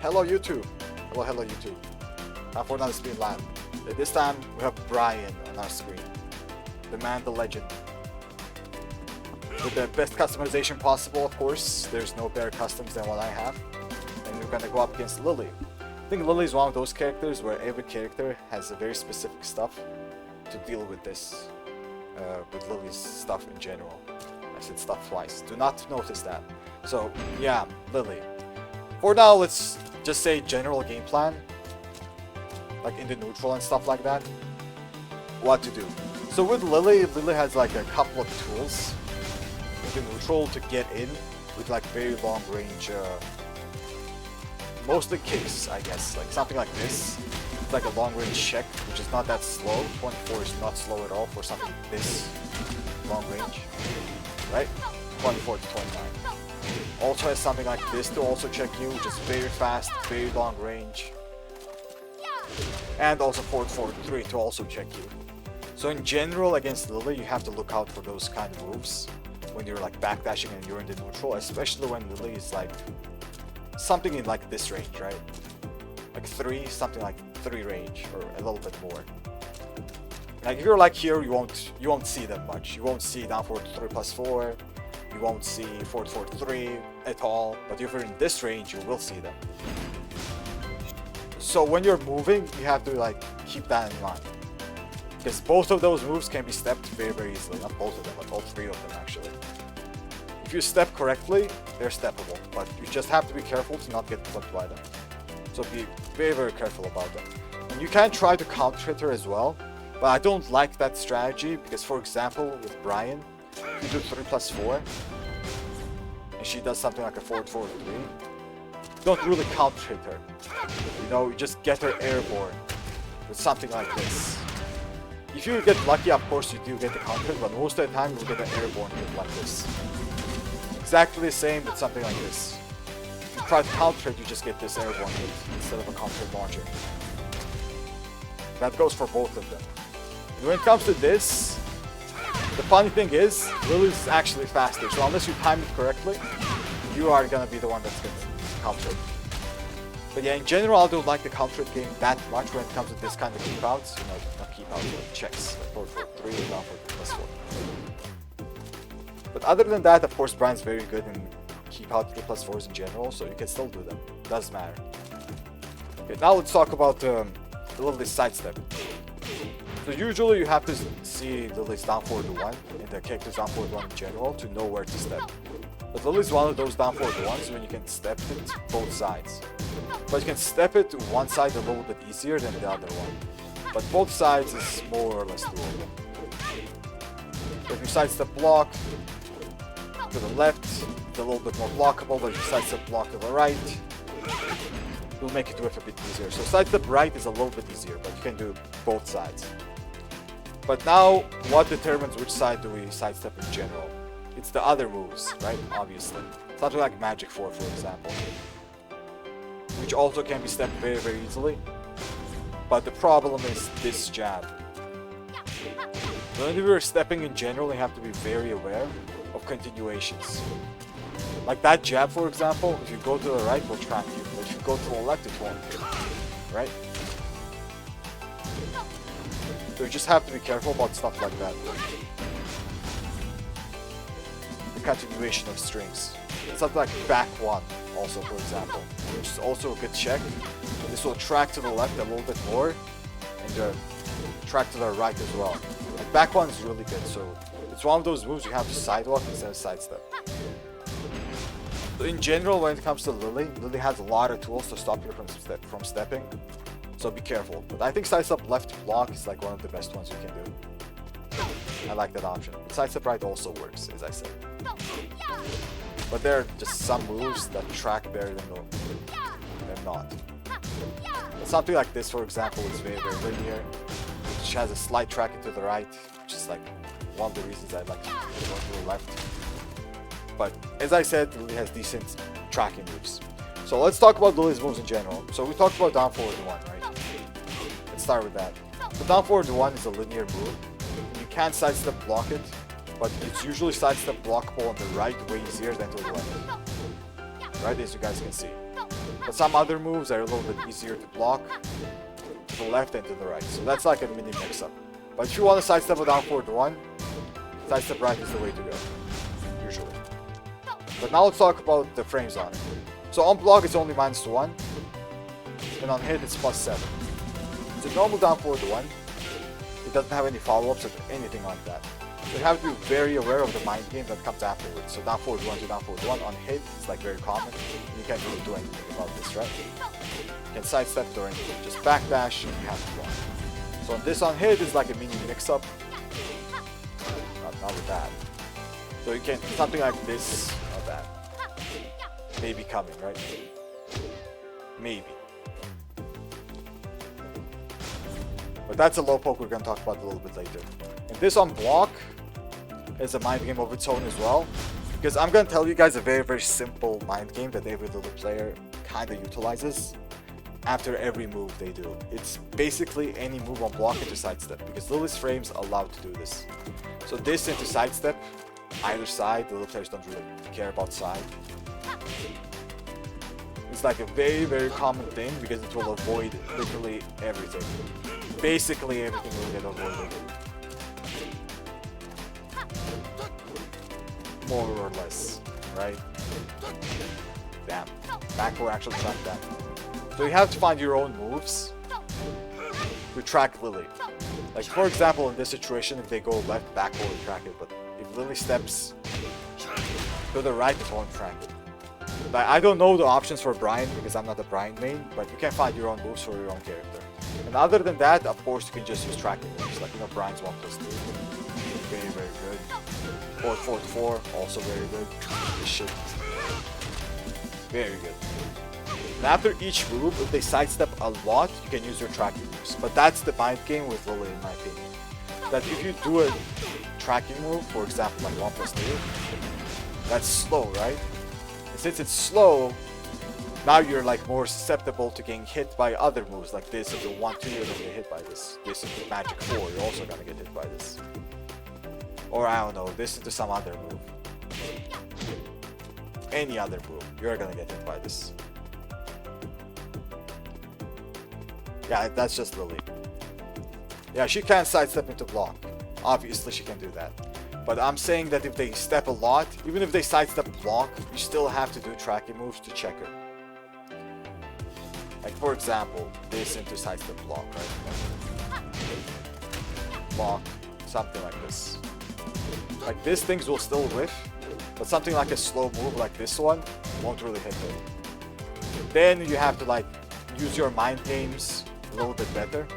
hello YouTube. Hello YouTube. Time for another screen lab. This time we have Bryan on our screen. The man, the legend. With the best customization possible, of course. There's no better customs than what I have. And we're gonna go up against Lili. I think Lili is one of those characters where every character has a very specific stuff to deal with this. With Lili's stuff in general. I said stuff twice. Do not notice that. So, yeah, Lili. For now, let's just say general game plan. Like in the neutral and stuff like that. What to do. So with Lili has like a couple of tools in the neutral to get in with like very long range, mostly kicks, I guess. Like something like this. It's like a long range check, which is not that slow. 24 is not slow at all for something this long range. Right? 24 to 29. Also has something like this to also check you, which is very fast, very long range. And also 4-4-3 to also check you. So in general against Lili, you have to look out for those kind of moves when you're like backdashing and you're in the neutral, especially when Lili is like something in like this range, right? Like 3, something like 3 range or a little bit more. Like if you're like here, you won't see that much. You won't see down forward 3+4. You won't see 4-4-3 at all. But if you're in this range, you will see them. So when you're moving, you have to like keep that in mind. Because both of those moves can be stepped very, very easily. Not both of them, but all 3 of them actually. If you step correctly, they're steppable. But you just have to be careful to not get flipped by them. So be very, very careful about them. And you can try to counter hit her as well. But I don't like that strategy because, for example, with Bryan, if you do 3+4, and she does something like a 4-4-3, don't really counter hit her. You know, you just get her airborne with something like this. If you get lucky, of course you do get the counter hit, but most of the time you will get an airborne hit like this. Exactly the same with something like this. If you try to counter it, you just get this airborne hit instead of a counter hit launcher. That goes for both of them. And when it comes to this, the funny thing is, Lili's actually faster, so unless you time it correctly, you are gonna be the one that's gonna counter it. But yeah, in general, I don't like the counter it game that much when it comes to this kind of keep outs. You know, not keep outs, but checks. Like 4-4-3 and down for +4. But other than that, of course, Bryan's very good in keep out 3+4s in general, so you can still do them. Doesn't matter. Okay, now let's talk about Lili's sidestep. So usually you have to see Lili's down forward 1 and the character's down forward 1 in general to know where to step. But Lili's one of those down forward ones when you can step it both sides. But you can step it to one side a little bit easier than the other one. But both sides is more or less doable. So if you sidestep block to the left, it's a little bit more blockable, but if you sidestep block to the right, it'll make it a bit easier. So sidestep right is a little bit easier, but you can do both sides. But now, what determines which side do we sidestep in general? It's the other moves, right? Obviously. Something like Magic 4, for example. Which also can be stepped very, very easily. But the problem is this jab. When you're stepping in general, you have to be very aware of continuations. Like that jab, for example, if you go to the right, it will trap you. But if you go to the left, it won't. Right? So you just have to be careful about stuff like that. The continuation of strings. Something like back 1 also, for example. Which is also a good check. This will track to the left a little bit more. And track to the right as well. Like back 1 is really good, so it's one of those moves you have to sidewalk instead of sidestep. In general, when it comes to Lili has a lot of tools to stop you from stepping. So be careful. But I think sidestep left block is like one of the best ones you can do. I like that option. But sidestep right also works, as I said. But there are just some moves that track better than not. Something like this, for example, is very, very linear. Which has a slight tracking to the right, which is like one of the reasons I like going to the left. But as I said, Lili has decent tracking moves. So let's talk about Lili's moves in general. So we talked about down forward 1, right? Let's start with that. So down forward 1 is a linear move. You can sidestep block it, but it's usually sidestep blockable on the right way easier than to the left. Right, as you guys can see. But some other moves are a little bit easier to block to the left and to the right. So that's like a mini mix-up. But if you want to sidestep a down forward 1, sidestep right is the way to go, usually. But now let's talk about the frames on it. So on block it's only -1, and on hit it's +7. It's a normal down forward 1. It doesn't have any follow-ups or anything like that. So you have to be very aware of the mind game that comes afterwards. So down forward 1 to down forward 1 on hit is like very common. And you can't really do anything about this, right? You can sidestep during just backdash and you have to block. So on this on hit is like a mini mix-up. Not with that. So you can something like this or that. Maybe coming, right? Maybe. But that's a low poke we're gonna talk about a little bit later. And this on block is a mind game of its own as well. Because I'm gonna tell you guys a very, very simple mind game that every little player kinda utilizes after every move they do. It's basically any move on block into sidestep, because Lili's frames allow to do this. So this into sidestep, either side, the little players don't really care about side. It's like a very, very common thing because it will avoid literally everything. Basically everything will get avoided. More or less, right? Damn. Backboard actually tracked that. So you have to find your own moves to track Lili. Like for example, in this situation, if they go left, backboard will track it, but if Lili steps to the right, it won't track it. Like, I don't know the options for Bryan because I'm not a Bryan main, but you can find your own moves for your own character. And other than that, of course, you can just use tracking moves, like, you know, Bryan's 1+2. Very, very good. 4-4-4, also very good. This shit. Very good. And after each move, if they sidestep a lot, you can use your tracking moves. But that's the mind game with Lili, in my opinion. That if you do a tracking move, for example, like 1+2, that's slow, right? And since it's slow, now you're like more susceptible to getting hit by other moves like this. If you 1-2, you're gonna get hit by this. This into Magic 4, you're also gonna get hit by this. Or I don't know, this into some other move. Any other move, you're gonna get hit by this. Yeah, that's just Lili. Yeah, she can sidestep into block. Obviously, she can do that. But I'm saying that if they step a lot, even if they sidestep block, you still have to do tracking moves to check her. Like for example, this into sidestep block, right? Block, something like this. Like these things will still whiff, but something like a slow move like this one won't really hit her. Then you have to like use your mind games a little bit better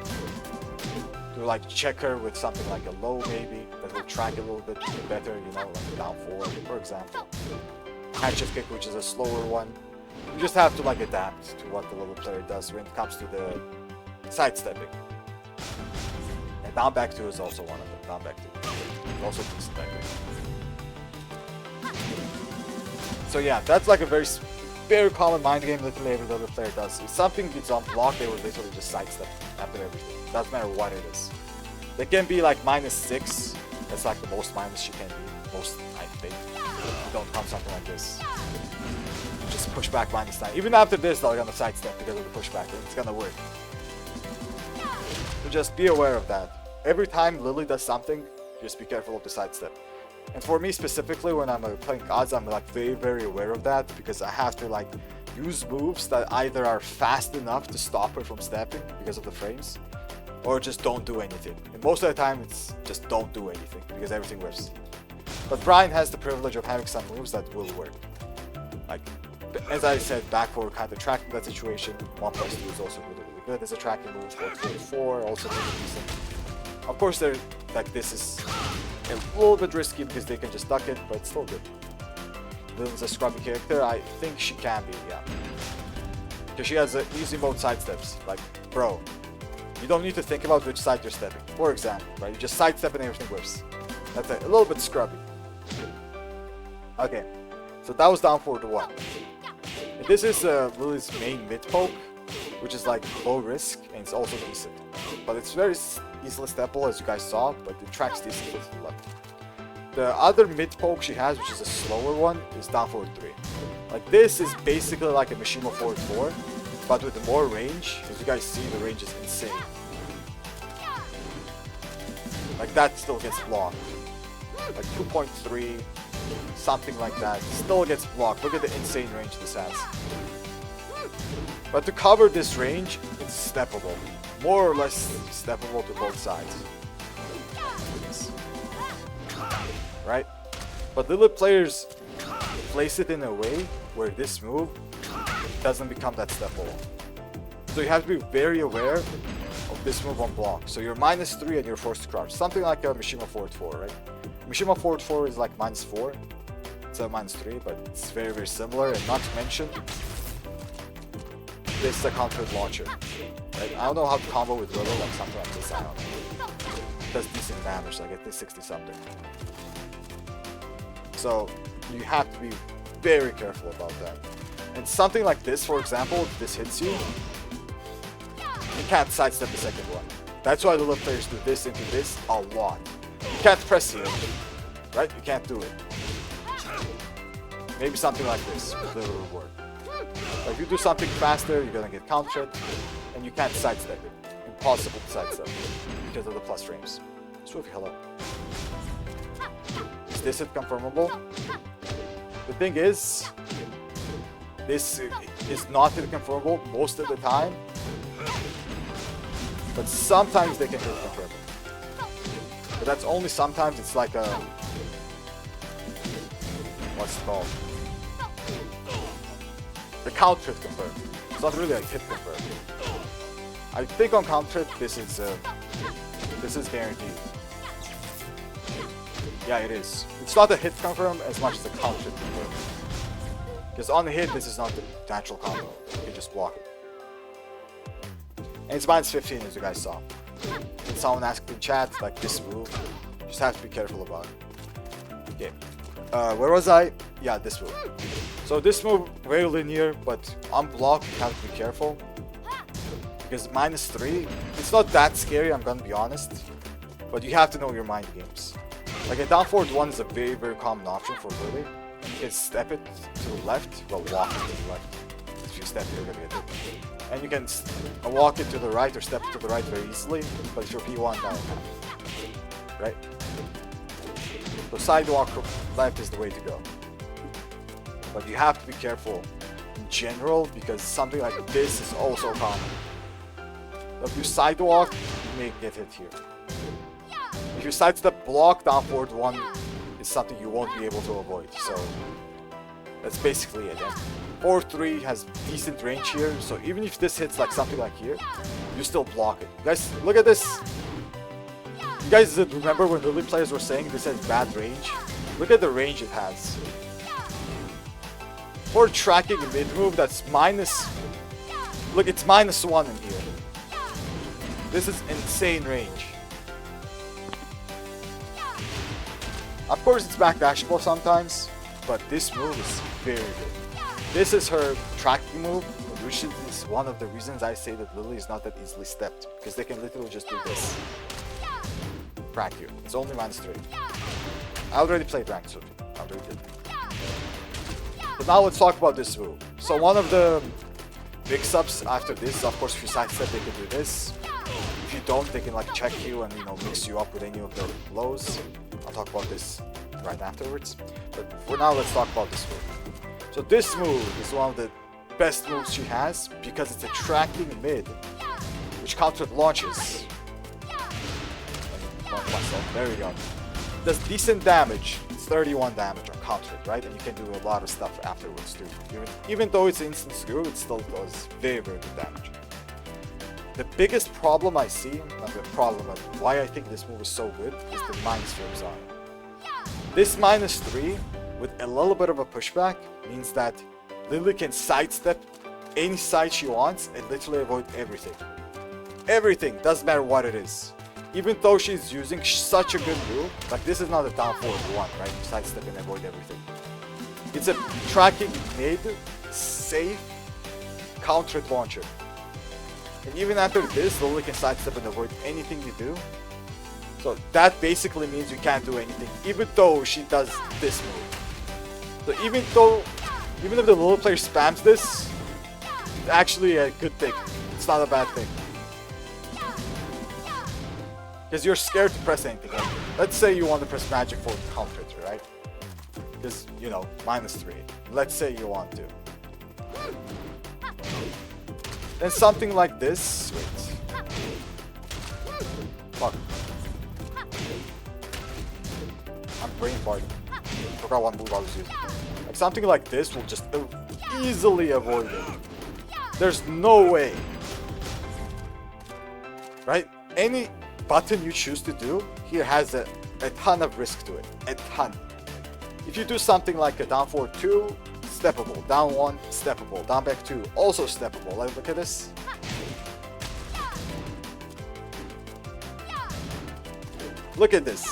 to like check her with something like a low maybe that will track a little bit better, you know, like down forward, for example. Hatchet kick, which is a slower one. You just have to like adapt to what the little player does when it comes to the sidestepping. And down back 2 is also one of them. Down back 2. Also decent back there. So yeah, that's like a very common mind game literally every other player does. If something gets on block, they will literally just sidestep after everything. Doesn't matter what it is. They can be like -6. That's like the most minus she can be. Most, I think. You don't come something like this. Just push back -9. Even after this, they're gonna sidestep because of the pushback. It's gonna work. So just be aware of that. Every time Lili does something, just be careful of the sidestep. And for me specifically, when I'm playing gods, I'm like very, very aware of that because I have to like use moves that either are fast enough to stop her from stepping because of the frames, or just don't do anything. And most of the time, it's just don't do anything because everything whiffs. But Bryan has the privilege of having some moves that will work. Like, as I said, back forward kind of tracking that situation. 1+2 is also really, really good as a tracking move. 4-4 also really decent. Of course, they're like this is a little bit risky because they can just duck it, but it's still good. Lili's a scrubby character. I think she can be, yeah. Because she has easy mode sidesteps. Like, bro, you don't need to think about which side you're stepping. For example, right? You just sidestep and everything whiffs. That's a little bit scrubby. Okay, so that was down forward 1. And this is Lili's main mid poke, which is like low risk and it's also decent. But it's very easily steppable as you guys saw, but it tracks decently to the left. The other mid poke she has, which is a slower one, is down forward 3. Like this is basically like a Mishima forward 4, but with more range. As you guys see, the range is insane. Like that still gets blocked. Like 2.3, something like that. Still gets blocked. Look at the insane range this has. But to cover this range, it's steppable. More or less steppable to both sides. Right? But Lili players place it in a way where this move doesn't become that steppable. So you have to be very aware of this move on block. So you're -3 and you're forced to crouch. Something like a Mishima forward 4, right? Mishima forward 4 is like -4. It's a -3, but it's very, very similar. And not to mention, this is a countered launcher. Right? I don't know how to combo with Lili, like something like this, I don't know. It does decent damage, like at least 60 something. So you have to be very careful about that. And something like this, for example, if this hits you, you can't sidestep the second one. That's why Lili players do this into this a lot. You can't press here, right? You can't do it. Maybe something like this with little reward. Like if you do something faster, you're gonna get countered, and you can't sidestep it. Impossible to sidestep because of the plus frames. Swoopy, hello. Is this it confirmable? The thing is, this is not hit confirmable most of the time, but sometimes they can hit confirmable. But that's only sometimes. It's like a, what's it called? The counter hit confirm. It's not really a hit confirm. I think on counter this is guaranteed. Yeah, it is. It's not a hit confirm as much as a counter confirm. Because on the hit, this is not the natural combo. You can just block it. And it's -15, as you guys saw. And someone asked in chat, like this move, you just have to be careful about it. Okay. Where was I? Yeah, this move. So this move, very linear, but on block, you have to be careful. Because -3, it's not that scary, I'm gonna be honest. But you have to know your mind games. Like a down forward 1 is a very, very common option for Lili. You can step it to the left, well, walk it to the left. If you step, you're gonna get it. And you can walk it to the right or step it to the right very easily. But if you're P1, that won't happen. Right? So sidewalk left is the way to go. But you have to be careful in general because something like this is also common. If you sidewalk, you may get hit here. If you sidestep block, down forward 1 is something you won't be able to avoid. So that's basically it. And forward 3 has decent range here. So even if this hits like something like here, you still block it. Guys, look at this. You guys remember when Lili players were saying this has bad range? Look at the range it has. For tracking a mid move that's look, it's -1 in here. This is insane range. Of course, it's backdashable sometimes, but this move is very good. This is her tracking move, which is one of the reasons I say that Lili is not that easily stepped, because they can literally just do this. Track you. It's only -3. I already played ranked, so I already did. But now let's talk about this move. So one of the mix-ups after this, of course, if you sidestep, they can do this. If you don't, they can like check you and mix you up with any of their blows. I'll talk about this right afterwards. But for now, let's talk about this move. So this move is one of the best moves she has because it's a tracking mid, which countered launches. There we go. Does decent damage. It's 31 damage on countered, right? And you can do a lot of stuff afterwards too. Even though it's instant screw, it still does very, very good damage. The biggest problem I see, not the problem, but why I think this move is so good, is the -frames on it. This -3, with a little bit of a pushback, means that Lili can sidestep any side she wants and literally avoid everything. Everything, doesn't matter what it is. Even though she's using such a good move, like this is not a down forward 1, right? You sidestep and avoid everything. It's a tracking mid, safe, countered launcher. And even after this, Lili can sidestep and avoid anything you do. So that basically means you can't do anything, even though she does this move. So even if the Lili player spams this, it's actually a good thing. It's not a bad thing. Because you're scared to press anything. Like, let's say you want to press magic for counter, right? Because, you know, -3. Let's say you want to. Then something like this. Wait. Fuck. I'm brain farting. Forgot what move I was using. Like something like this will just easily avoid it. There's no way. Right? Any button you choose to do here has a ton of risk to it. A ton. If you do something like a down forward 2, steppable. Down 1, steppable. Down back 2, also steppable. Like, look at this. Look at this.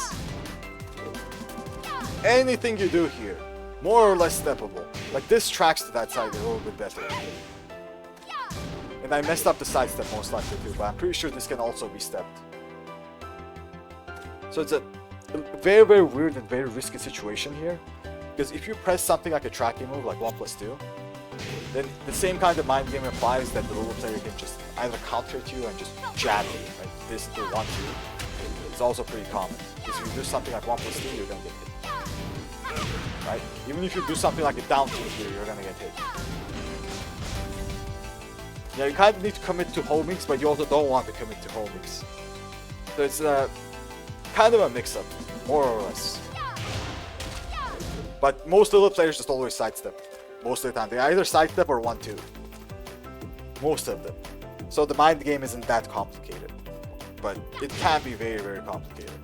Anything you do here, more or less steppable. Like this tracks to that side a little bit better. And I messed up the side step most likely too, but I'm pretty sure this can also be stepped. So it's a very, very weird and very risky situation here. Because if you press something like a tracking move, like 1+2, then the same kind of mind game applies that the Lili player can just either counter to you and just jab you, right? This into 1-2. It's also pretty common. Because if you do something like 1+2, you're gonna get hit. Right? Even if you do something like a down 2 here, you're gonna get hit. Yeah, you kind of need to commit to homings, but you also don't want to commit to homings. So it's kind of a mix-up, more or less. But most Lili players just always sidestep. Most of the time. They either sidestep or 1-2. Most of them. So the mind game isn't that complicated. But it can be very, very complicated.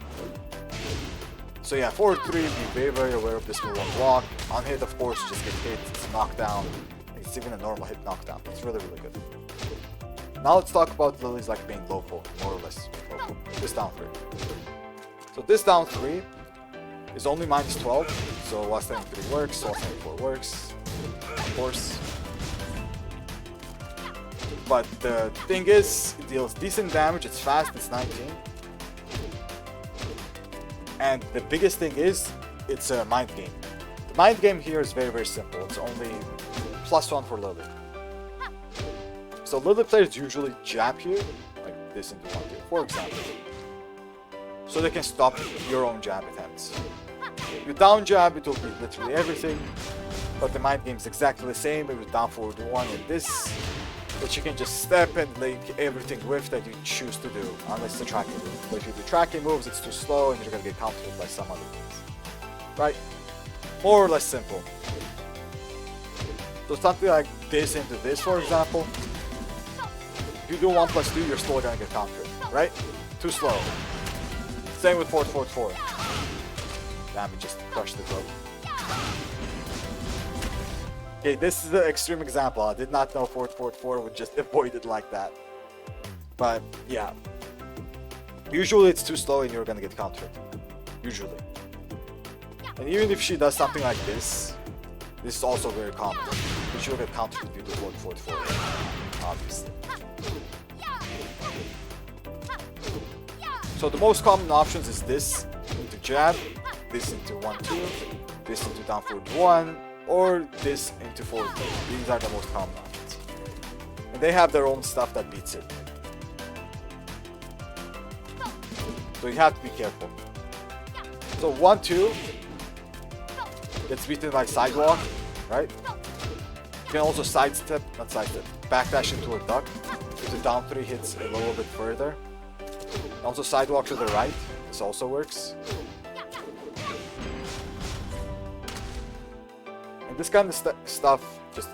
So yeah, forward 3, be very, very aware of this move on block. On hit, of course, just get hit. It's a knockdown. It's even a normal hit knockdown. It's really, really good. Now let's talk about Lili's like being local, more or less. Local. This down 3. So this down 3 is only -12. So while standing 3 works, while standing 4 works. Of course. But the thing is, it deals decent damage, it's fast, it's 19. And the biggest thing is, it's a mind game. The mind game here is very, very simple. It's only +1 for Lili. So Lili players usually jab here, like this into 1-2, for example. So they can stop your own jab attempts. If you down jab, it will be literally everything. But the mind game is exactly the same. It was down forward 1 and this. But you can just step and like everything with that you choose to do, unless it's a tracking move. But if you do tracking moves, it's too slow and you're gonna get countered by some other things. Right? More or less simple. So something like this into this, for example. If you do 1+2, you're still gonna get countered, right? Too slow. Same with 4-4-4. Damn, it just crushed the globe. Okay, this is an extreme example. I did not know 4-4-4 would just avoid it like that. But yeah. Usually it's too slow and you're gonna get countered. Usually. And even if she does something like this is also very common. You should get countered if you do 4-4-4. Obviously. So the most common options is this into jab, this into 1-2, this into down forward 1, or this into forward 2. These are the most common options. And they have their own stuff that beats it. So you have to be careful. So 1-2 gets beaten by sidewalk, right? You can also sidestep, not sidestep, backdash into a duck. If the down 3 hits a little bit further. And also sidewalk to the right, this also works. And this kind of stuff, just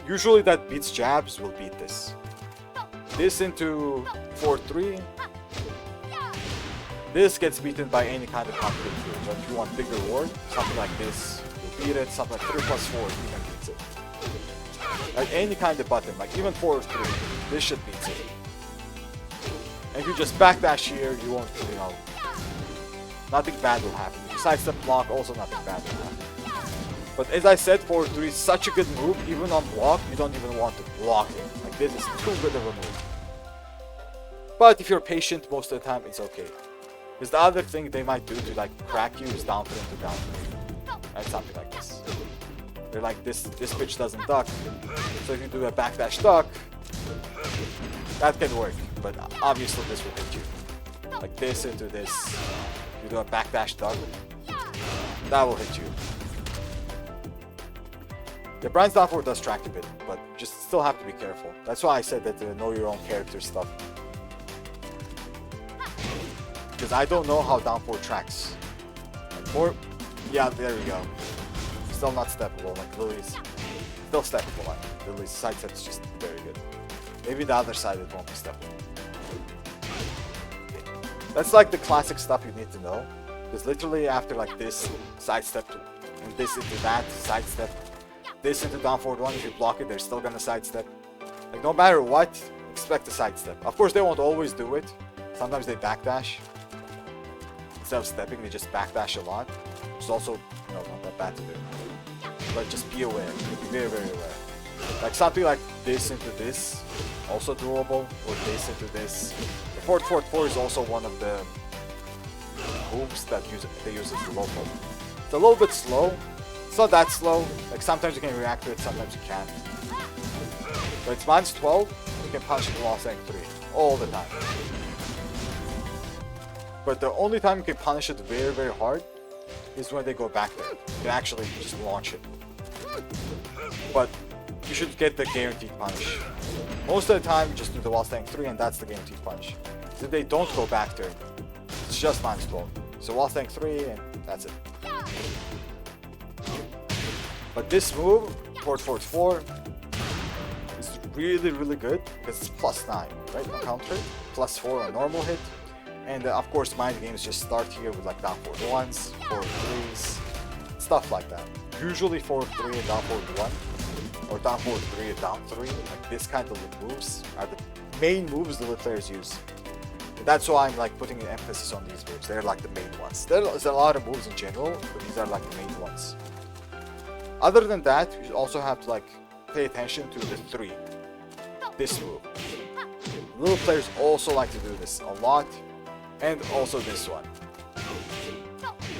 usually that beats jabs will beat this. This into 4-3. This gets beaten by any kind of conflict here. So if you want bigger ward, something like this, you'll beat it. Something like 3+4 even beats it. Like any kind of button, like even 4-3, this should beat it. And if you just backdash here, you won't, you know, nothing bad will happen. If you sidestep block, also nothing bad will happen. But as I said, 4-3 is such a good move, even on block, you don't even want to block it. Like this is too good of a move. But if you're patient, most of the time it's okay. Because the other thing they might do to like crack you is down 3 into down 3. Right? Something like this. They're like, this pitch doesn't duck. So if you do a backdash duck, that can work. But obviously this will hit you. Like this into this. You do a backdash duck, that will hit you. Yeah, Bryan's down forward does track a bit, but just still have to be careful. That's why I said that the know your own character stuff. Because I don't know how down forward tracks. Or, yeah, there we go. Still not steppable, like Lili's. Still steppable, like Lili's side step is just very good. Maybe the other side it won't be steppable. That's like the classic stuff you need to know. Because literally after like this, sidestep, and this into that, sidestep, this into down forward 1, if you block it, they're still gonna sidestep. Like no matter what, expect a sidestep. Of course they won't always do it. Sometimes they backdash. Instead of stepping, they just backdash a lot. Which is also, you know, not that bad to do. But just be aware. Be very, very aware. Like something like this into this, also doable, or this into this. The 4-4-4 is also one of the moves that they use as the low poke. It's a little bit slow. It's not that slow. Like sometimes you can react to it, sometimes you can't. But it's minus 12, you can punch the wall saying 3 all the time. But the only time you can punish it very, very hard is when they go back there. You can actually just launch it. But you should get the guaranteed punish. Most of the time, you just do the wall staying 3 and that's the guaranteed punish. If they don't go back there, it's just minus 12. So wall staying 3 and that's it. But this move, 4-4-4, is really, really good because it's plus 9, right? On counter, plus 4 on normal hit. And of course, mind games just start here with like down forward 1s, forward 3s, stuff like that. Usually forward 3 and down forward 1, or down forward 3 and down 3. Like this kind of moves are the main moves the Lili players use. And that's why I'm like putting an emphasis on these moves. They're like the main ones. There's a lot of moves in general, but these are like the main ones. Other than that, you also have to like pay attention to the 3. This move. Lili players also like to do this a lot. And also this one.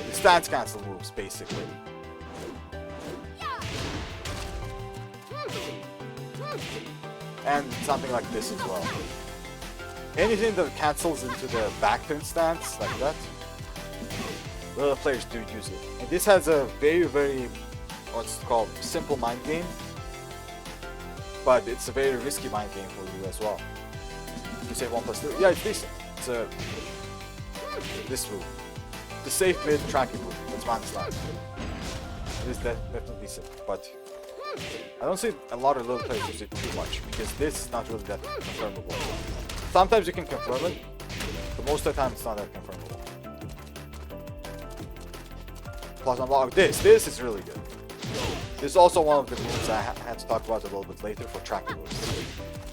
The stance cancel moves, basically. And something like this as well. Anything that cancels into the back turn stance, like that, Lili players do use it. And this has a very, very, what's it called, simple mind game. But it's a very risky mind game for you as well. You say 1+2, yeah, it's decent. It's a this move. The safe mid tracking move. That's minus 9. It is definitely decent, but I don't see a lot of Lili players use it too much because this is not really that confirmable. Sometimes you can confirm it, but most of the time it's not that confirmable. Plus unlock this is really good. This is also one of the moves I had to talk about a little bit later for tracking moves.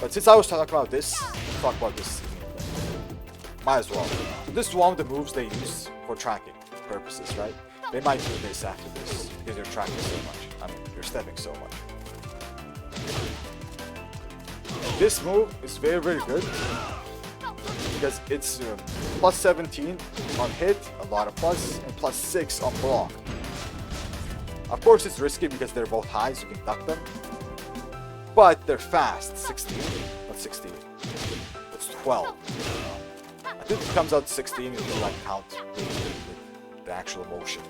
But since I was talking about this, let's talk about this. Might as well. So this is one of the moves they use for tracking purposes, right? They might do this after this because you're tracking so much. I mean, you're stepping so much. And this move is very, very good because it's plus 17 on hit, a lot of plus, and plus 6 on block. Of course, it's risky because they're both high, so you can duck them. But they're fast. 16, not 16. It's 12. I think it comes out 16 if you like count the actual motion.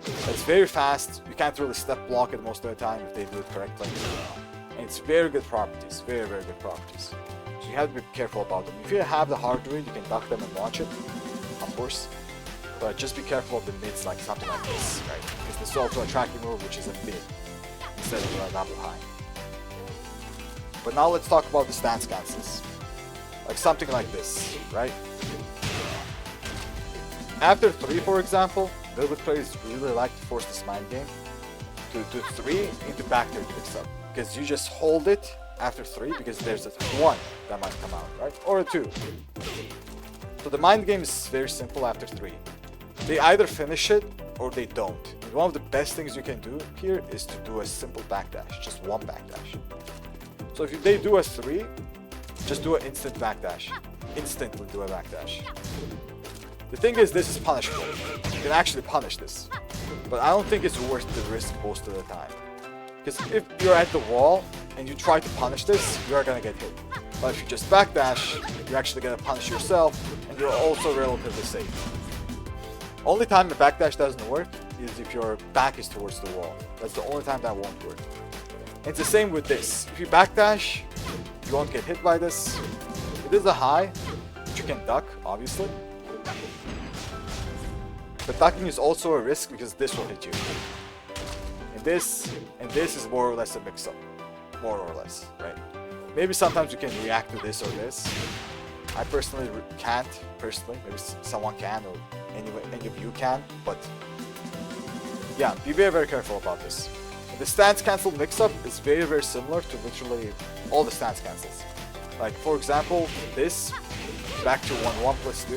It's very fast. You can't really step block it most of the time if they do it correctly. And it's very good properties. Very, very good properties. So you have to be careful about them. If you have the hard read, you can duck them and launch it, of course. But just be careful of the mids, like something like this, right? Because this is also a tracking move, which is a mid instead of a double high. But now let's talk about the stance cancels. Like something like this, right? After 3, for example, Lili players really like to force this mind game to do 3 into back turn mix up. Because you just hold it after 3 because there's a 1 that might come out, right? Or a 2. So the mind game is very simple after 3. They either finish it or they don't. And one of the best things you can do here is to do a simple backdash, just one backdash. So if they do a 3, just do an instant backdash. Instantly do a backdash. The thing is, this is punishable. You can actually punish this. But I don't think it's worth the risk most of the time. Because if you're at the wall and you try to punish this, you are gonna get hit. But if you just backdash, you're actually gonna punish yourself, and you're also relatively safe. Only time the backdash doesn't work is if your back is towards the wall. That's the only time that won't work. It's the same with this. If you backdash, you won't get hit by this. It is a high, which you can duck, obviously. But ducking is also a risk because this will hit you. And this is more or less a mix-up. More or less, right? Maybe sometimes you can react to this or this. I personally can't, maybe someone can, or any of you can, but yeah, be very, very careful about this. And the stance cancel mix-up is very, very similar to literally all the stance cancels. Like, for example, this, back to 1-1 plus 2,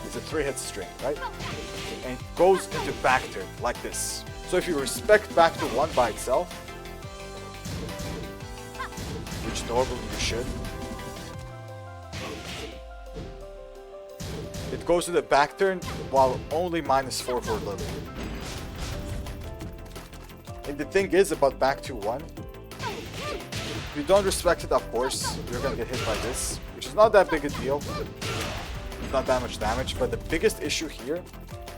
is a 3-hit string, right? And it goes into back turn, like this. So if you respect back to 1 by itself, which normally you should, it goes to the back turn while only -4 for Lili. And the thing is about back to 1, if you don't respect it, of course, you're gonna get hit by this, which is not that big a deal. It's not that much damage, but the biggest issue here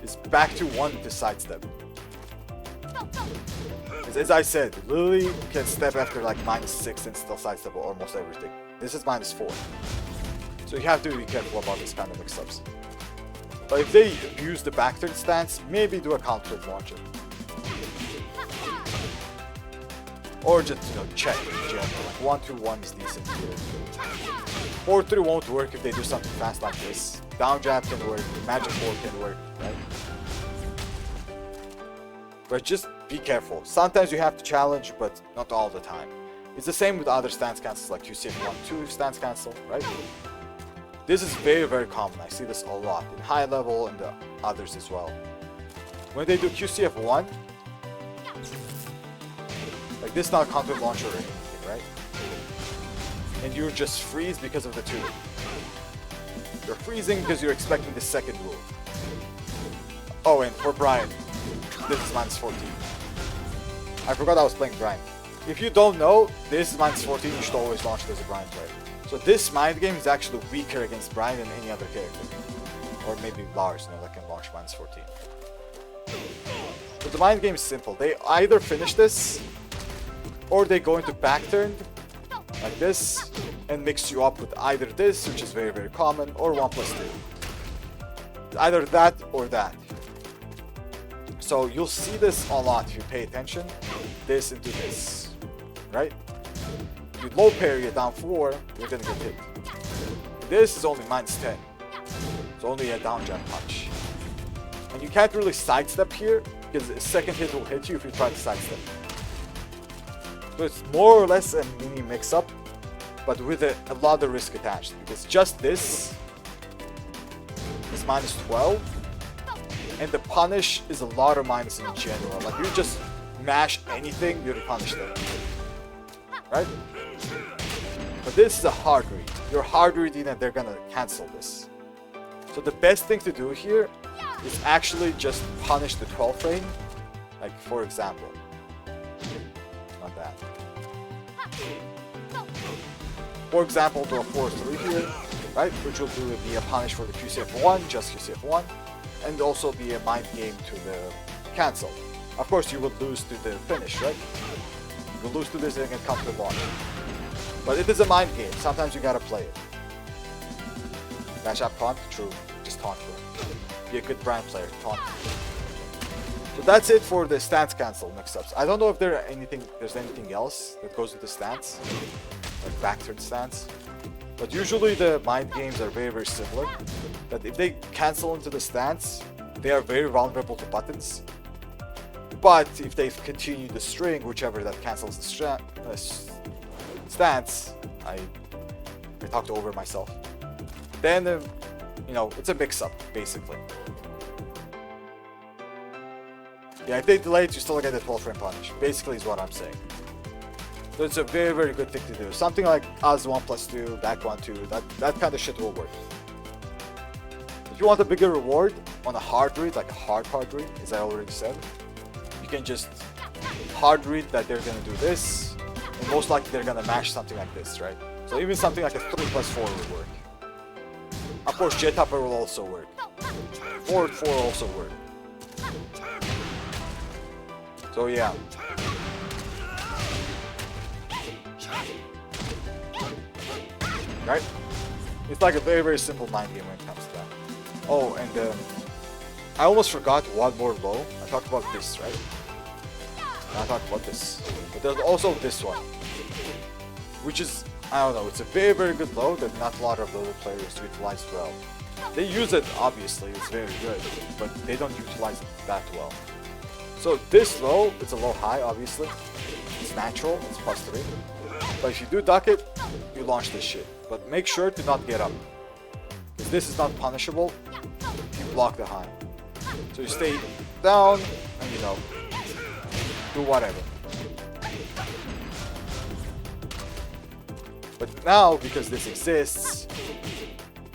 is back to 1 to sidestep. As I said, Lili can step after like -6 and still sidestep almost everything. This is -4. So you have to be careful about this kind of mix-ups. But if they use the back turn stance, maybe do a counter launcher. Or just, check in general. Like 1-2-1 is decent here. 4-3 won't work if they do something fast like this. Down jab can work, magic 4 can work, right? But just be careful. Sometimes you have to challenge, but not all the time. It's the same with other stance cancels like QCF 1-2 stance cancel, right? This is very, very common. I see this a lot in high level and the others as well. When they do QCF 1, like this is not a counter launcher or anything, right? And you just freeze because of the 2. You're freezing because you're expecting the second move. Oh, and for Bryan, this is -14. I forgot I was playing Bryan. If you don't know, this is -14, you should always launch it as a Bryan player. So this mind game is actually weaker against Bryan than any other character. Or maybe Lars, that can launch -14. But the mind game is simple. They either finish this, or they go into back turn, like this, and mix you up with either this, which is very, very common, or 1+2. Either that or that. So you'll see this a lot if you pay attention. This into this, right? If you low parry it down 4, you're gonna get hit. This is only -10. It's only a down jab punch. And you can't really sidestep here, because the second hit will hit you if you try to sidestep. So it's more or less a mini mix-up, but with a lot of risk attached, because just this is -12, and the punish is a lot of minus in general. Like, you just mash anything, you're punished them. Right? But this is a hard read. You're hard reading and they're gonna cancel this. So the best thing to do here is actually just punish the 12th frame. Like, for example. Not that. For example, do a 4-3 here, right? Which will do be a punish for the QCF1, just QCF1. And also be a mind game to the cancel. Of course, you would lose to the finish, right? You will lose to this and come to launch. But it is a mind game. Sometimes you gotta play it. Dash up taunt? True. Just taunt. Be a good Bryan player. Taunt. So that's it for the stance cancel mix-ups. I don't know if there's anything else that goes with the stance. Like back turn stance. But usually the mind games are very, very similar. That if they cancel into the stance, they are very vulnerable to buttons. But if they continue the string, whichever that cancels the stance, I talked over myself. Then, it's a mix-up, basically. Yeah, if they delay it, you still get the 12 frame punish. Basically is what I'm saying. So it's a very, very good thing to do. Something like Oz 1+2, back 1-2, that kind of shit will work. If you want a bigger reward on a hard read, like a hard read, as I already said, you can just hard read that they're gonna do this, and most likely they're gonna mash something like this, right? So even something like a 3+4 will work. Of course, Jet Hopper will also work. 4 also work. So yeah. Right? It's like a very, very simple mind game when it comes to that. Oh, and I almost forgot one more low. I talked about this, right? I talked about this. But there's also this one. Which is, I don't know, it's a very, very good low that not a lot of Lili players utilize well. They use it, obviously, it's very good, but they don't utilize it that well. So this low, it's a low high, obviously. It's natural, it's +3. But if you do duck it, you launch this shit. But make sure to not get up. Because this is not punishable if you block the high. So you stay down, and you know, do whatever. But now, because this exists,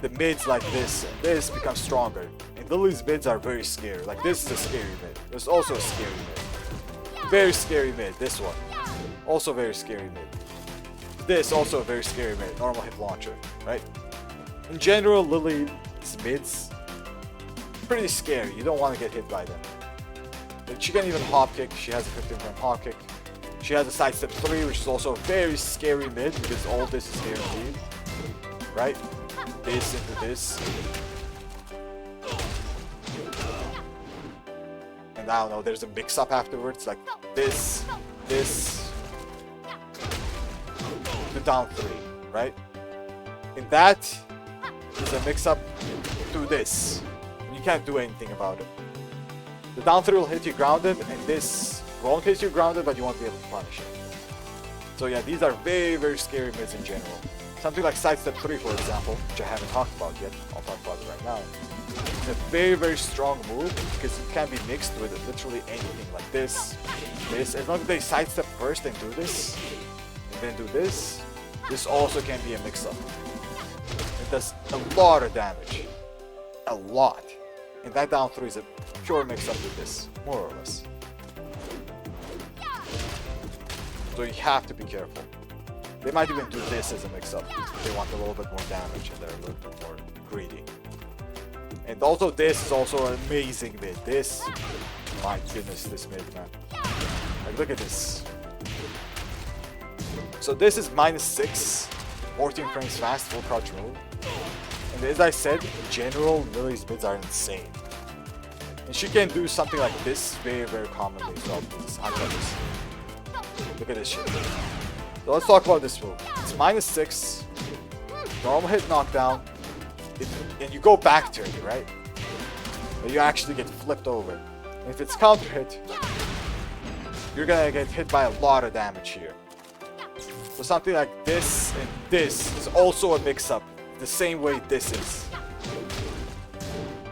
the mids like this and this become stronger. And Lili's mids are very scary. Like this is a scary mid. There's also a scary mid. Very scary mid, this one. Also very scary mid. This also a very scary mid. Normal hit launcher, right? In general, Lili's mids, pretty scary. You don't want to get hit by them. She can even hop kick. She has a 15% hop kick. She has a sidestep 3, which is also a very scary mid because all this is guaranteed. Right? This into this. And I don't know, there's a mix-up afterwards, like this, the down 3, right? And that is a mix-up to this. You can't do anything about it. The down 3 will hit you grounded, and this won't hit you grounded, but you won't be able to punish it. So yeah, these are very, very scary mids in general. Something like sidestep 3, for example, which I haven't talked about yet. I'll talk about it right now. It's a very, very strong move because it can be mixed with literally anything like this, this. As long as they sidestep first and do this, and then do this, this also can be a mix-up. It does a lot of damage. A lot. And that down 3 is a pure mix-up with this, more or less. So you have to be careful. They might even do this as a mix-up if they want a little bit more damage and they're a little bit more greedy. And also this is also an amazing mid. This, my goodness, this mid, man. Like, look at this. So this is -6, 14 frames fast, full crouch move. And as I said, in general, Lili's mids are insane. And she can do something like this very, very commonly as well. Look at this shit. So let's talk about this move. It's -6, normal hit knockdown, and you go back to it, right? But you actually get flipped over. And if it's counter hit, you're gonna get hit by a lot of damage here. So something like this and this is also a mix-up, the same way this is.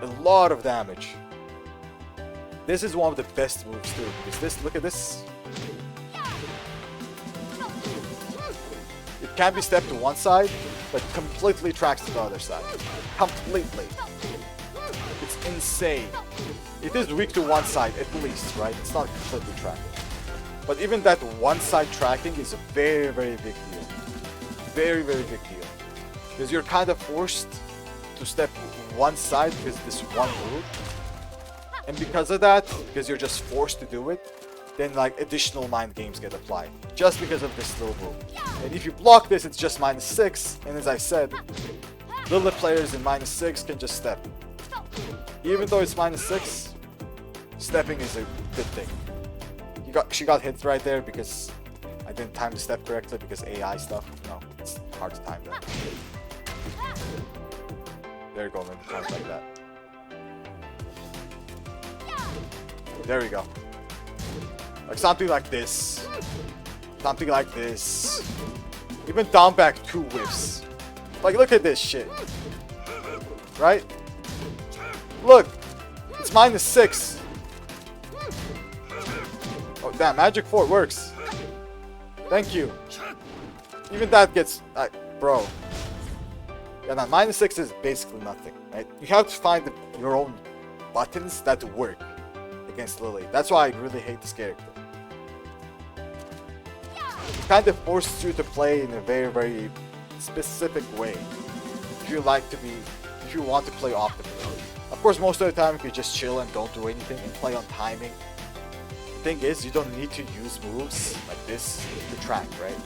A lot of damage. This is one of the best moves too, because this, look at this. It can be stepped to one side, but completely tracks to the other side. Completely. It's insane. It is weak to one side at least, right? It's not completely tracking. But even that one side tracking is a very, very big deal. Very, very big deal. Because you're kind of forced to step one side because this one move. And because of that, because you're just forced to do it, then like additional mind games get applied. Just because of this little move. And if you block this, it's just -6. And as I said, Lili players in -6 can just step. Even though it's -6, stepping is a good thing. She got hit right there because I didn't time the step correctly because AI stuff. No, it's hard to time that. There you go, maybe times like that. There we go. Like something like this. Something like this. Even down back 2 whiffs. Like look at this shit. Right? Look! It's -6. Oh damn, Magic 4 works. Thank you. Even that gets... bro. Yeah, now -6 is basically nothing, right? You have to find your own buttons that work against Lili. That's why I really hate this character. It kind of forces you to play in a very, very specific way. If you want to play optimally. Of course, most of the time, if you just chill and don't do anything and play on timing, the thing is, you don't need to use moves like this to track, right?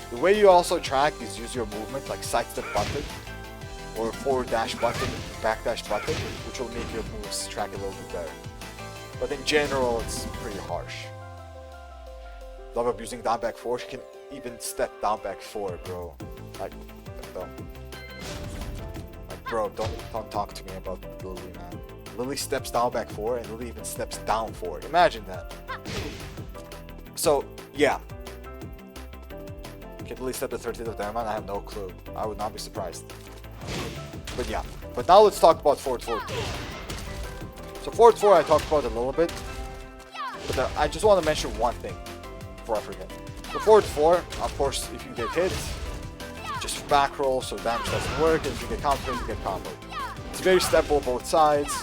The way you also track is use your movement, like sidestep button, or forward dash button, back dash button, which will make your moves track a little bit better. But in general, it's pretty harsh. Love abusing down back 4, you can even step down back 4, bro. Like, bro, don't talk to me about Lili, man. Lili steps down back 4, and Lili even steps down 4. Imagine that. So, yeah. Can Lili step the 13th of Diamond? I have no clue. I would not be surprised. But yeah. But now let's talk about forward 4. So forward 4 I talked about a little bit. But I just want to mention one thing before I forget. So forward 4, of course, if you get hit, just back roll so damage doesn't work, and if you get countered, you get comboed. It's very steppable both sides.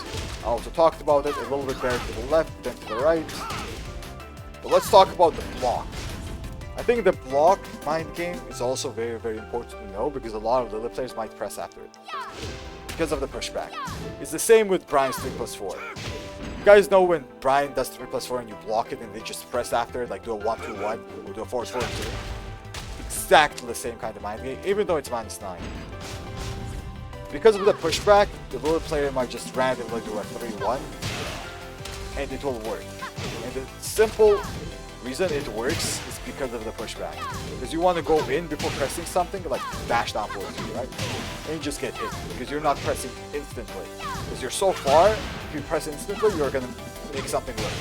I also talked about it, a little bit better to the left than to the right. But let's talk about the block. I think the block mind game is also very, very important to know because a lot of Lili players might press after it. Because of the pushback. It's the same with Bryan's 3+4. You guys know when Bryan does 3+4 and you block it and they just press after it, like do a 1-2-1 or do a 4-4-2. Exactly the same kind of mind game, even though it's -9. Because of the pushback, the Lili player might just randomly do a 3-1 and it will work. And the simple reason it works is because of the pushback. Because you want to go in before pressing something, like dash down forward, right? And you just get hit because you're not pressing instantly. Because you're so far, if you press instantly, you're gonna make something work.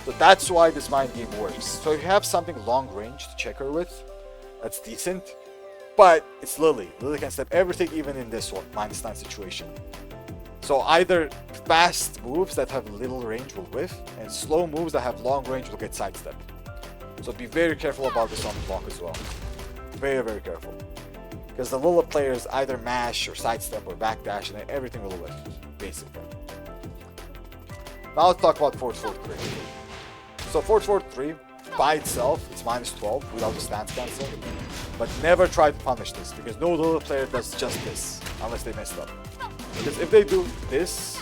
So that's why this mind game works. So if you have something long range to checker with, that's decent. But it's Lili. Lili can step everything even in this one, -9 situation. So either fast moves that have little range will whiff, and slow moves that have long range will get sidestepped. So be very careful about this on the block as well. Very, very careful. Because the Lili players either mash or sidestep or backdash and everything will whiff, basically. Now let's talk about forward 4-3. So forward 4-3 by itself is -12 without the stance cancel. But never try to punish this because no Lili player does just this unless they messed up. Because if they do this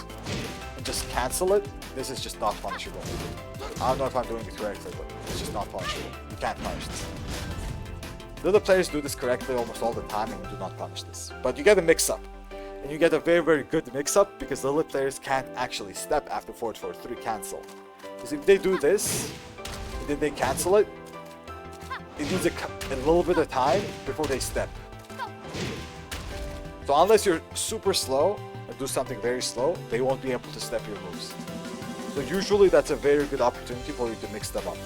and just cancel it, this is just not punishable. I don't know if I'm doing it correctly, but it's just not punishable. You can't punish this. Lili players do this correctly almost all the time and do not punish this. But you get a mix-up. And you get a very, very good mix-up because Lili players can't actually step after forward 4-3 cancel. Because if they do this, and then they cancel it, it needs a little bit of time before they step. So unless you're super slow and do something very slow, they won't be able to step your moves. So usually that's a very good opportunity for you to mix them up.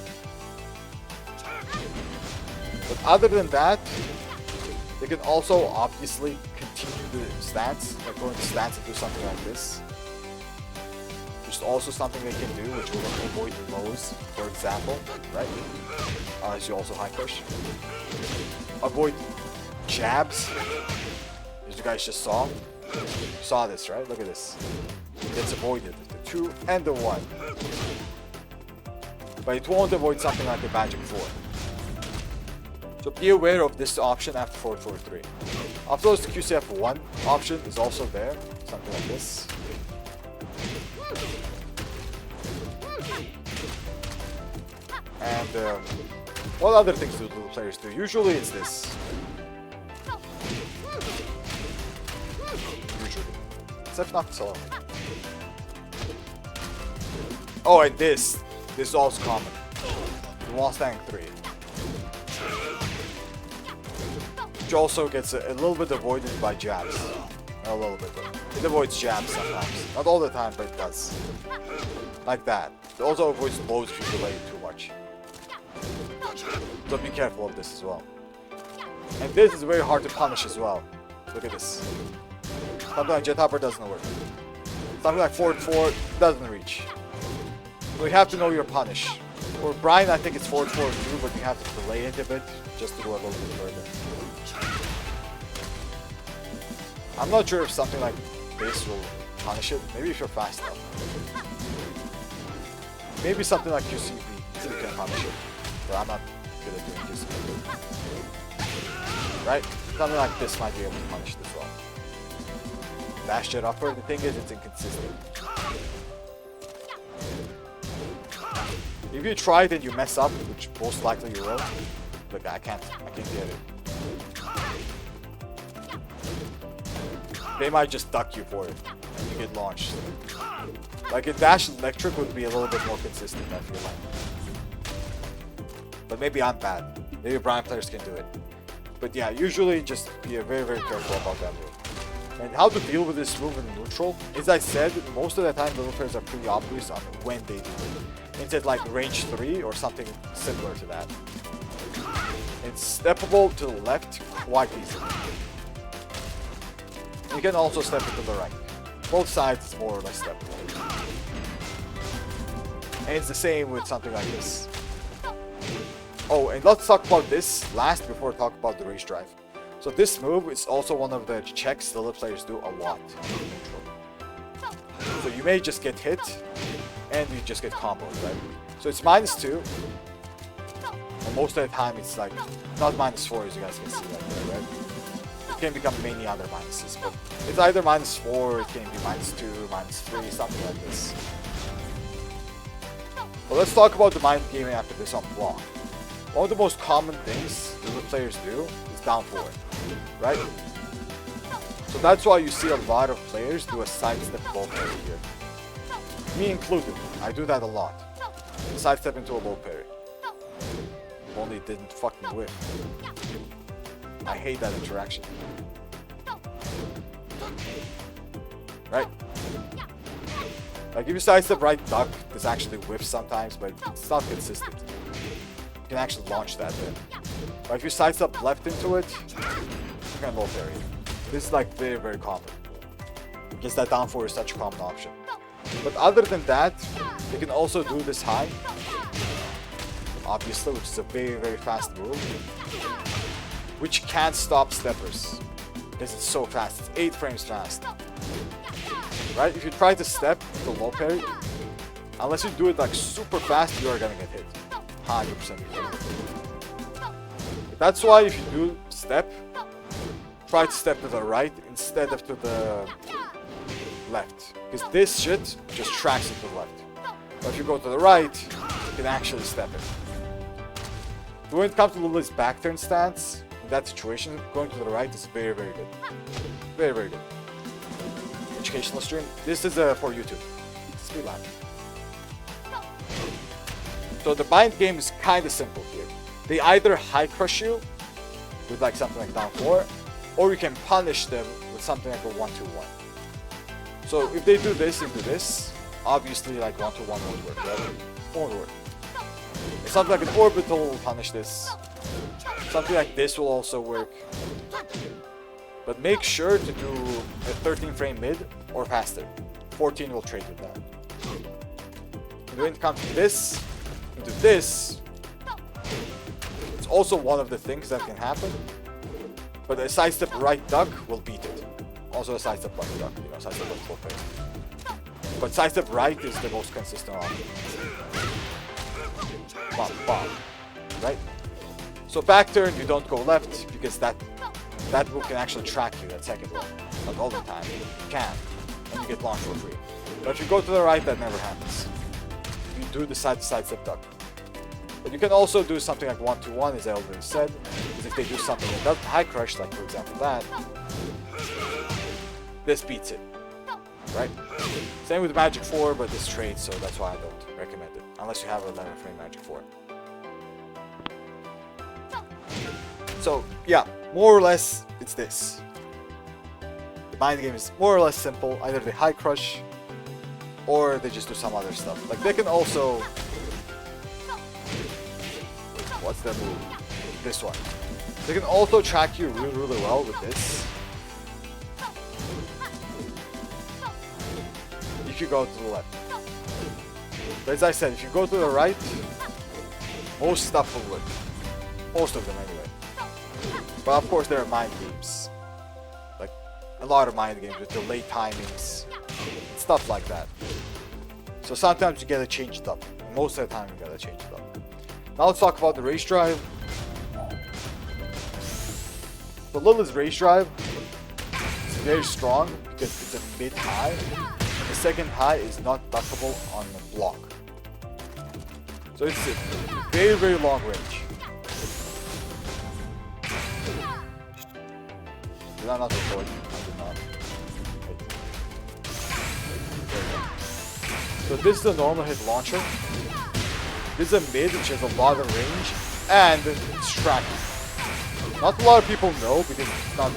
But other than that, they can also obviously continue the stance, like go into stance and do something like this. Which is also something they can do, which will avoid lows, for example, right? As you also high push. Avoid jabs. As you guys just saw. You saw this, right? Look at this. It's avoided. The 2 and the 1. But it won't avoid something like the Magic 4. So be aware of this option after 4-4-3. After the QCF1 option is also there. Something like this. And what other things do Lili players do? Usually it's this. Usually. Except not so. Oh, and this. This is also common. The wall standing 3. Which also gets a little bit avoided by jabs. A little bit. It avoids jabs sometimes. Not all the time, but it does. Like that. It also avoids lows if you delay it too much. So be careful of this as well. And this is very hard to punish as well. Look at this. Something like Jet Hopper doesn't work. Something like forward 4 doesn't reach. So you have to know your punish. For Bryan, I think it's forward forward too, but you have to delay it a bit just to go a little bit further. I'm not sure if something like this will punish it. Maybe if you're fast enough. Maybe something like QCB can punish it. But I'm not good at doing QCB. Right? Something like this might be able to punish it as well. Dash jet upward. The thing is, it's inconsistent. If you try it and you mess up, which most likely you will, look, I can't get it. They might just duck you for it, and you get launched. Like a dash electric would be a little bit more consistent, I feel like. But maybe I'm bad. Maybe Bryan players can do it. But yeah, usually just be very, very careful about that move. And how to deal with this move in neutral, as I said, most of the time little players are pretty obvious on when they do it. Instead like range 3 or something similar to that. It's steppable to the left quite easily. You can also step it to the right. Both sides is more or less steppable. And it's the same with something like this. Oh, and let's talk about this last before we talk about the race drive. So this move is also one of the checks the little players do a lot in neutral. So you may just get hit, and you just get combos, right? So it's -2. And most of the time it's like, not -4 as you guys can see right there, right? It can become many other minuses, but it's either -4, it can be -2, -3, something like this. But let's talk about the mind gaming after this on block. One of the most common things the players do is down forward, right? So that's why you see a lot of players do a sidestep low parry here. Me included, I do that a lot. Sidestep into a low parry. Only it didn't fucking whip. I hate that interaction. Right? Like if you sidestep right duck, this actually whips sometimes, but it's not consistent. You can actually launch that then. But if you sidestep left into it, you can low parry. This is like very, very common. Because that down forward is such a common option. But other than that, you can also do this high. Obviously, which is a very, very fast move. Which can't stop steppers. Because it's so fast. It's 8 frames fast. Right? If you try to step the low parry, unless you do it like super fast, you are gonna get hit. 100%. That's why if you do step, try to step to the right instead of to the left. Because this shit just tracks it to the left. But if you go to the right, you can actually step it. But when it comes to Lili's back turn stance, in that situation, going to the right is very, very good. Very, very good. Educational stream. This is for YouTube. Speed line. So the bind game is kind of simple here. They either high crush you with like something like down 4, or you can punish them with something like a 1-2-1. So if they do this into this, obviously like 1-2-1 won't work, right? Won't work. And something like an orbital will punish this. Something like this will also work. But make sure to do a 13 frame mid or faster. 14 will trade with that. And when it comes to this, into this, it's also one of the things that can happen. But a sidestep right duck will beat it. Also a sidestep left duck, you know, sidestep left full pace. But sidestep right is the most consistent option. Bop, bop. Right? So back turn, you don't go left because that move can actually track you, that second one. Not all the time. You can. And you get launched for free. But if you go to the right, that never happens. You do the sidestep duck. But you can also do something like 1-2-1, as I already said. Because if they do something that doesn't high crush, like for example that, this beats it. Right? Same with Magic 4, but this trades, so that's why I don't recommend it. Unless you have an 11 frame Magic 4. So, yeah, more or less, it's this. The bind game is more or less simple. Either they high crush, or they just do some other stuff. Like, they can also... What's that move? This one. They can also track you really, really well with this. If you go to the left. But as I said, if you go to the right, Most stuff will work. Most of them anyway. But of course there are mind games. Like a lot of mind games with delayed timings. Stuff like that. So sometimes you gotta change it up. Most of the time you gotta change it up. Now let's talk about the race drive. So Lili's race drive is very strong because it's a mid high. The second high is not duckable on the block. So it's a very, very long range. Did I not record? I did not. Wait. There we go. So this is a normal hit launcher. This is a mid which has a lot of range and it's tracking. Not a lot of people know because it's not.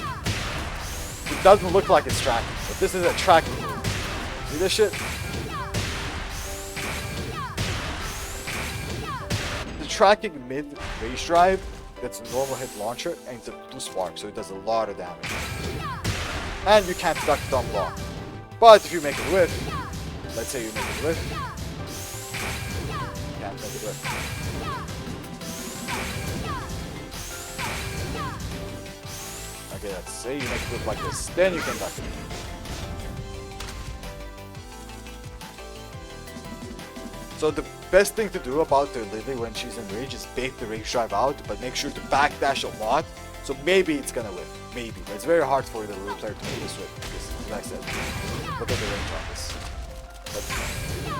It doesn't look like it's tracking, but this is a tracking move. See this shit? Tracking mid race drive, that's a normal hit launcher, and it's a blue spark, so it does a lot of damage. And you can't duck it on block. But if you make it whiff, let's say you make it whiff, you can't make it whiff. Okay, let's say you make it whiff like this, then you can duck it. So the best thing to do about the Lili when she's in rage is bait the rage drive out, but make sure to backdash a lot. So maybe it's gonna win. Maybe. But it's very hard for the Lili player to make this win. Because, as I said, look at the range on this. But,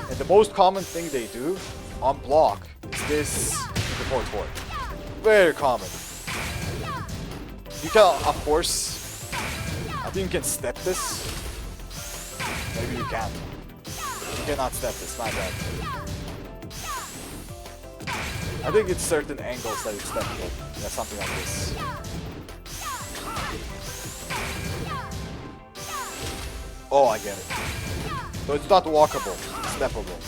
and the most common thing they do on block is this the forward forward. Very common. You can, of course, I think you can step this. Maybe you can't. You cannot step this, my bad. I think it's certain angles that it's steppable. Yeah, something like this. Oh, I get it. So it's not walkable, it's steppable.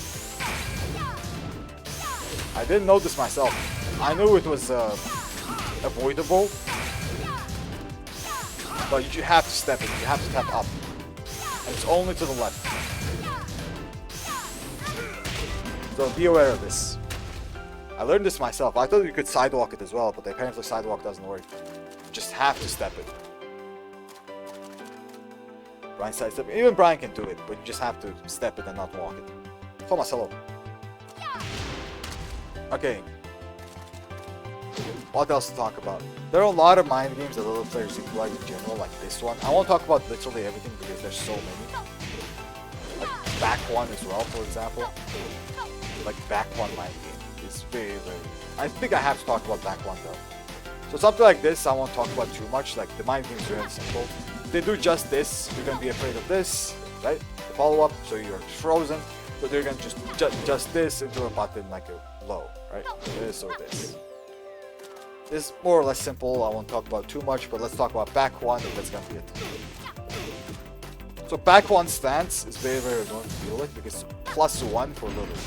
I didn't know this myself. I knew it was avoidable. But you have to step it, you have to step up. And it's only to the left. So be aware of this. I learned this myself. I thought you could sidewalk it as well, but apparently sidewalk doesn't work. You just have to step it. Bryan sidestep. Even Bryan can do it, but you just have to step it and not walk it. Thomas, hello. Okay. What else to talk about? There are a lot of mind games that little players play in general, like this one. I won't talk about literally everything because there's so many. Like back one as well, for example. Like back one mind game. It's very, very... I think I have to talk about back one though. So something like this, I won't talk about too much. Like the mind game is really simple. If they do just this, you're gonna be afraid of this, right? The follow-up, so you're frozen. So they're gonna just this into a button like a low, right? This or this. This is more or less simple. I won't talk about too much, but let's talk about back one, and that's gonna be it. So back one stance is very, very annoying to deal with because it's +1 for Lili.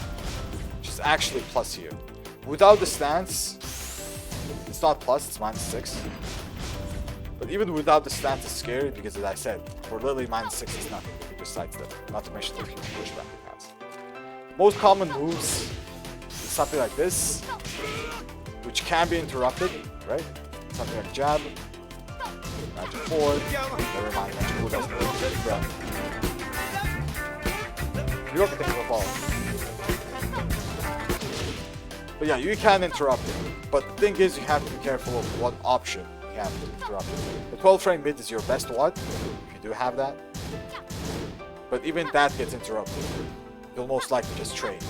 Which is actually plus here. Without the stance, it's not plus, it's -6. But even without the stance, it's scary because, as I said, for Lili, -6 is nothing. You can just sidestep. Not to mention the pushback it has. Most common moves is something like this, which can be interrupted, right? Something like jab, magic forward. Never mind, magic forward doesn't work. You don't think it'll fall. But yeah, you can interrupt it. But the thing is, you have to be careful of what option you have to interrupt it. The 12 frame mid is your best one, if you do have that. But even that gets interrupted. You'll most likely just trade.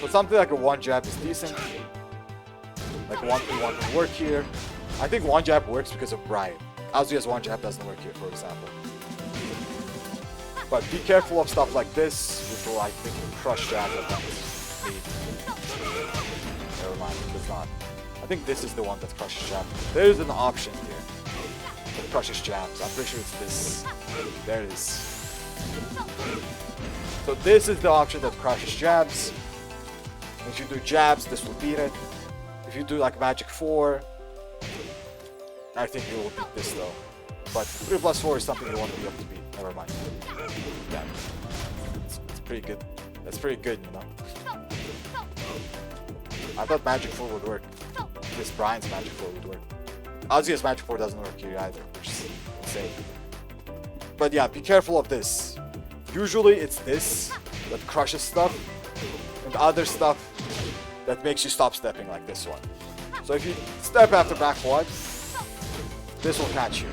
So something like a one jab is decent. Like 1-3-1 can work here. I think one jab works because of Bryan. Azuya's one jab doesn't work here, for example. But be careful of stuff like this, which will, I think, crush jab at that. Never mind, it does not. I think this is the one that crushes jab. There's an option here that crushes jabs. I'm pretty sure it's this. There it is. So this is the option that crushes jabs. If you do jabs, this will beat it. If you do like magic 4, I think you will beat this though. But 3+4 is something you won't be able to beat. Never mind. Yeah, it's pretty good. That's pretty good, you know. I thought Magic 4 would work. This Bryan's Magic 4 would work. Ozzy's Magic 4 doesn't work here either, which is insane. But yeah, be careful of this. Usually it's this that crushes stuff, and other stuff that makes you stop stepping, like this one. So if you step after back 1, this will catch you.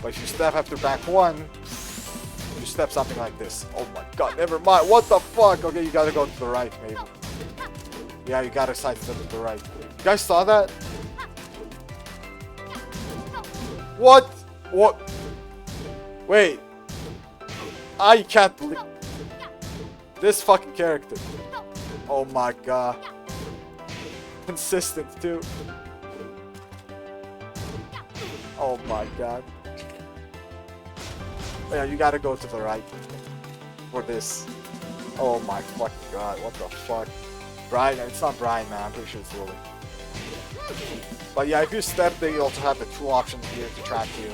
But if you step after back 1, you step something like this. Oh my god, never mind. What the fuck? Okay, you gotta go to the right, maybe. Yeah, you gotta sidestep to the right. You guys saw that? What? What? Wait. I can't believe... This fucking character. Oh my god. Consistent too. Oh my god. Yeah, you gotta go to the right for this. Oh my fucking god, what the fuck? Bryan, it's not Bryan, man, I'm pretty sure it's Lili. But yeah, if you step, they also have the 2 options here to track you.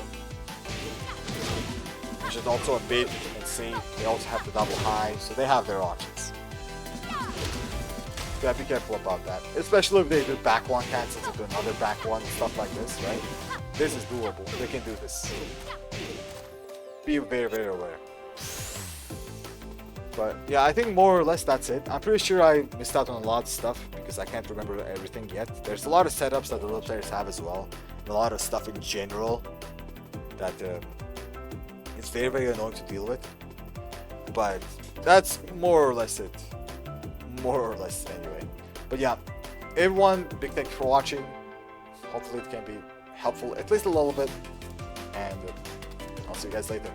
Which is also a bit, you can see. They also have the double high, so they have their options. Yeah, be careful about that. Especially if they do back 1 cancels into another back 1 and stuff like this, right? This is doable, they can do this. Be very, very aware. But yeah, I think more or less that's it. I'm pretty sure I missed out on a lot of stuff because I can't remember everything yet. There's a lot of setups that the little players have as well. And a lot of stuff in general that it's very, very annoying to deal with. But that's more or less it. More or less anyway. But yeah, everyone, big thank you for watching. Hopefully it can be helpful at least a little bit. And I'll see you guys later.